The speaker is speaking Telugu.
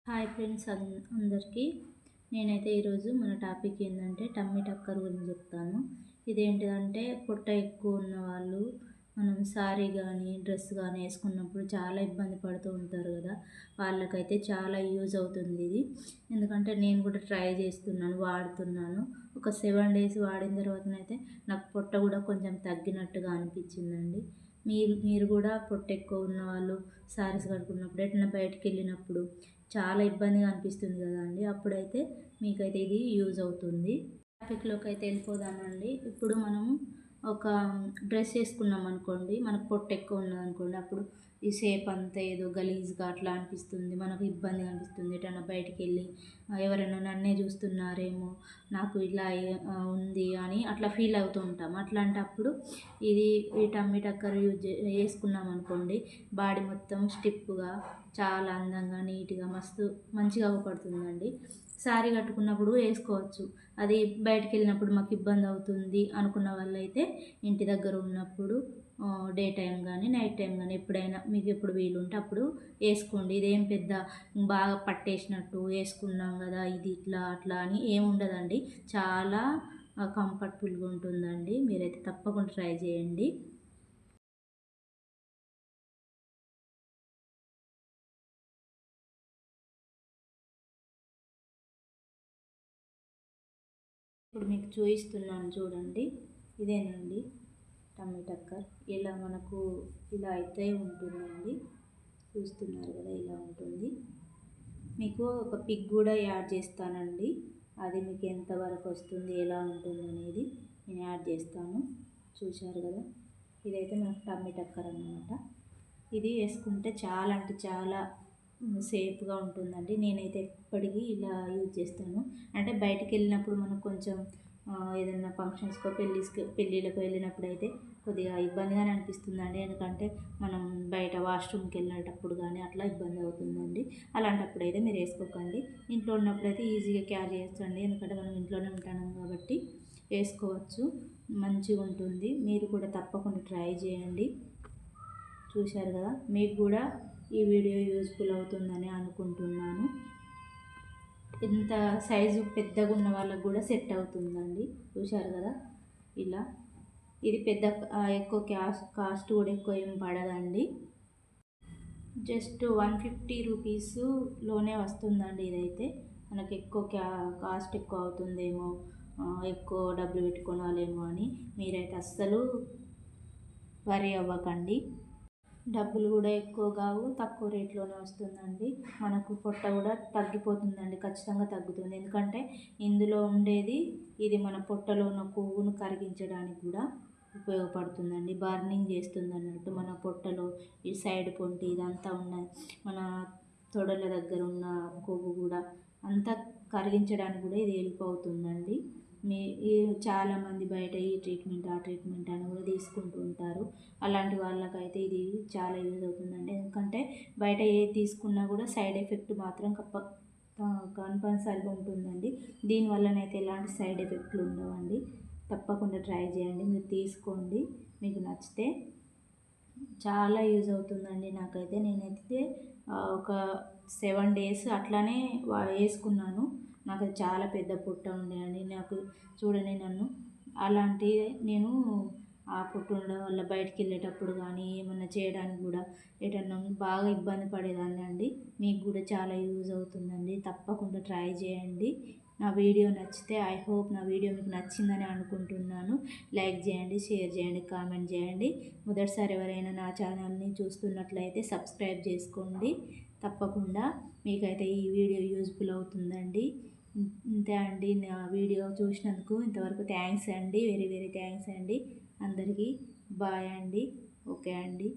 హాయ్ ఫ్రెండ్స్ అందరికీ. నేనైతే ఈరోజు మన టాపిక్ ఏంటంటే టమ్మీ టక్కర్ గురించి చెప్తాను. ఇదేంటిదంటే పొట్ట ఎక్కువ ఉన్న వాళ్ళు మనం శారీ కానీ డ్రెస్ కానీ వేసుకున్నప్పుడు చాలా ఇబ్బంది పడుతూ ఉంటారు కదా. వాళ్ళకైతే చాలా యూజ్ అవుతుంది ఇది. ఎందుకంటే నేను కూడా ట్రై చేస్తున్నాను, వాడుతున్నాను. ఒక 7 డేస్ వాడిన తర్వాతనైతే నాకు పొట్ట కూడా కొంచెం తగ్గినట్టుగా అనిపించిందండి. మీరు కూడా పొట్ట ఎక్కువ ఉన్న వాళ్ళు శారీస్ కట్టుకున్నప్పుడు ఎటైనా బయటికి వెళ్ళినప్పుడు చాలా ఇబ్బందిగా అనిపిస్తుంది కదండి. అప్పుడైతే మీకైతే ఇది యూజ్ అవుతుంది. టాపిక్లోకి అయితే వెళ్ళిపోదామండి. ఇప్పుడు మనం ఒక డ్రెస్ వేసుకున్నాం అనుకోండి, మనకు పొట్ట ఎక్కువ ఉన్నదనుకోండి, అప్పుడు ఈ షేప్ అంతా ఏదో గలీజ్గా అట్లా అనిపిస్తుంది, మనకు ఇబ్బందిగా అనిపిస్తుంది. ఎటన్నా బయటికి వెళ్ళి ఎవరైనా నన్నే చూస్తున్నారేమో, నాకు ఇలా ఉంది అని అట్లా ఫీల్ అవుతూ ఉంటాం. అట్లాంటప్పుడు ఈ టమ్మీ టక్కర్ వేసుకున్నాం అనుకోండి, బాడీ మొత్తం స్టిఫ్గా చాలా అందంగా నీట్గా మంచిగా అవపడుతుందండి. శారీ కట్టుకున్నప్పుడు వేసుకోవచ్చు. అది బయటికి వెళ్ళినప్పుడు మాకు ఇబ్బంది అవుతుంది అనుకున్న వాళ్ళైతే ఇంటి దగ్గర ఉన్నప్పుడు డే టైం కానీ నైట్ టైం కానీ ఎప్పుడైనా మీకు ఎప్పుడు వీలుంటే అప్పుడు వేసుకోండి. ఇదేం పెద్ద బాగా పట్టేసినట్టు వేసుకున్నాం కదా ఇది ఇట్లా అట్లా అని ఏమి ఉండదండి. చాలా కంఫర్టబుల్గా ఉంటుందండి. మీరైతే తప్పకుండా ట్రై చేయండి. ఇప్పుడు మీకు చూపిస్తున్నాను చూడండి. ఇదేనండి టమ్మీ టక్కర్. ఇలా మనకు ఇలా అయితే ఉంటుందండి. చూస్తున్నారు కదా, ఇలా ఉంటుంది. మీకు ఒక పిక్ కూడా యాడ్ చేస్తానండి. అది మీకు ఎంతవరకు వస్తుంది, ఎలా ఉంటుంది అనేది నేను యాడ్ చేస్తాను. చూశారు కదా, ఇదైతే మనకు టమ్మీ టక్కర్ అన్నమాట. ఇది వేసుకుంటే చాలా అంటే చాలా సేఫ్గా ఉంటుందండి. నేనైతే ఎప్పటికీ ఇలా యూజ్ చేస్తాను. అంటే బయటికి వెళ్ళినప్పుడు మనకు కొంచెం ఏదైనా ఫంక్షన్స్కో పెళ్ళిళ్ళకు వెళ్ళినప్పుడు అయితే కొద్దిగా ఇబ్బందిగానే అనిపిస్తుందండి. ఎందుకంటే మనం బయట వాష్రూమ్కి వెళ్ళేటప్పుడు కానీ అట్లా ఇబ్బంది అవుతుందండి. అలాంటప్పుడు అయితే మీరు వేసుకోకండి. ఇంట్లో ఉన్నప్పుడు అయితే ఈజీగా క్యారీ చేయొచ్చండి. ఎందుకంటే మనం ఇంట్లోనే ఉంటాం కాబట్టి వేసుకోవచ్చు, మంచిగా ఉంటుంది. మీరు కూడా తప్పకుండా ట్రై చేయండి. చూశారు కదా, మీకు కూడా ఈ వీడియో యూజ్ఫుల్ అవుతుందని అనుకుంటున్నాను. ఇంత సైజు పెద్దగా ఉన్న వాళ్ళకు కూడా సెట్ అవుతుందండి. చూశారు కదా, ఇలా ఇది పెద్ద ఎక్కువ కాస్ట్ కూడా ఎక్కువ ఏం పడదండి. జస్ట్ 150 రూపీస్లోనే వస్తుందండి. ఇదైతే మనకు ఎక్కువ కాస్ట్ ఎక్కువ అవుతుందేమో, ఎక్కువ డబ్బులు పెట్టుకోవాలేమో అని మీరైతే అస్సలు వరి అవ్వకండి. డబ్బులు కూడా ఎక్కువ కావు, తక్కువ రేట్లోనే వస్తుందండి. మనకు పొట్ట కూడా తగ్గిపోతుందండి, ఖచ్చితంగా తగ్గుతుంది. ఎందుకంటే ఇందులో ఉండేది ఇది మన పొట్టలో ఉన్న కొవ్వును కరిగించడానికి కూడా ఉపయోగపడుతుందండి. బర్నింగ్ చేస్తుంది అన్నట్టు. మన పొట్టలో ఈ సైడ్ పొంటి ఇదంతా ఉన్న మన తొడల దగ్గర ఉన్న కొవ్వు కూడా అంతా కరిగించడానికి కూడా ఇది హెల్ప్ అవుతుందండి. చాలామంది బయట ఈ ట్రీట్మెంట్ ఆ ట్రీట్మెంట్ అని కూడా తీసుకుంటూ ఉంటారు. అలాంటి వాళ్ళకైతే ఇది చాలా యూజ్ అవుతుందండి. ఎందుకంటే బయట ఏది తీసుకున్నా కూడా సైడ్ ఎఫెక్ట్ మాత్రం కంపల్సరీగా ఉంటుందండి. దీనివల్లనైతే ఎలాంటి సైడ్ ఎఫెక్ట్లు ఉండవండి. తప్పకుండా ట్రై చేయండి, మీరు తీసుకోండి. మీకు నచ్చితే చాలా యూజ్ అవుతుందండి. నేనైతే ఒక 7 డేస్ అట్లానే వేసుకున్నాను. నాకు చాలా పెద్ద పొట్ట ఉండే అండి. నాకు చూడండి, నేను ఆ పొట్ట ఉండడం వల్ల బయటికి వెళ్ళేటప్పుడు కానీ ఏమన్నా చేయడానికి కూడా ఎటన్నా బాగా ఇబ్బంది పడేదాన్ని అండి. మీకు కూడా చాలా యూజ్ అవుతుందండి. తప్పకుండా ట్రై చేయండి. నా వీడియో నచ్చితే ఐ హోప్ నా వీడియో మీకు నచ్చిందని అనుకుంటున్నాను. లైక్ చేయండి, షేర్ చేయండి, కామెంట్ చేయండి. మొదటిసారి ఎవరైనా నా ఛానల్ని చూస్తున్నట్లయితే సబ్స్క్రైబ్ చేసుకోండి. తప్పకుండా మీకైతే ఈ వీడియో యూజ్ఫుల్ అవుతుందండి. ఇంతే అండి. నా వీడియో చూసినందుకు ఇంతవరకు థ్యాంక్స్ అండి. వెరీ వెరీ థ్యాంక్స్ అండి. అందరికీ బాయ్ అండి. ఓకే అండి.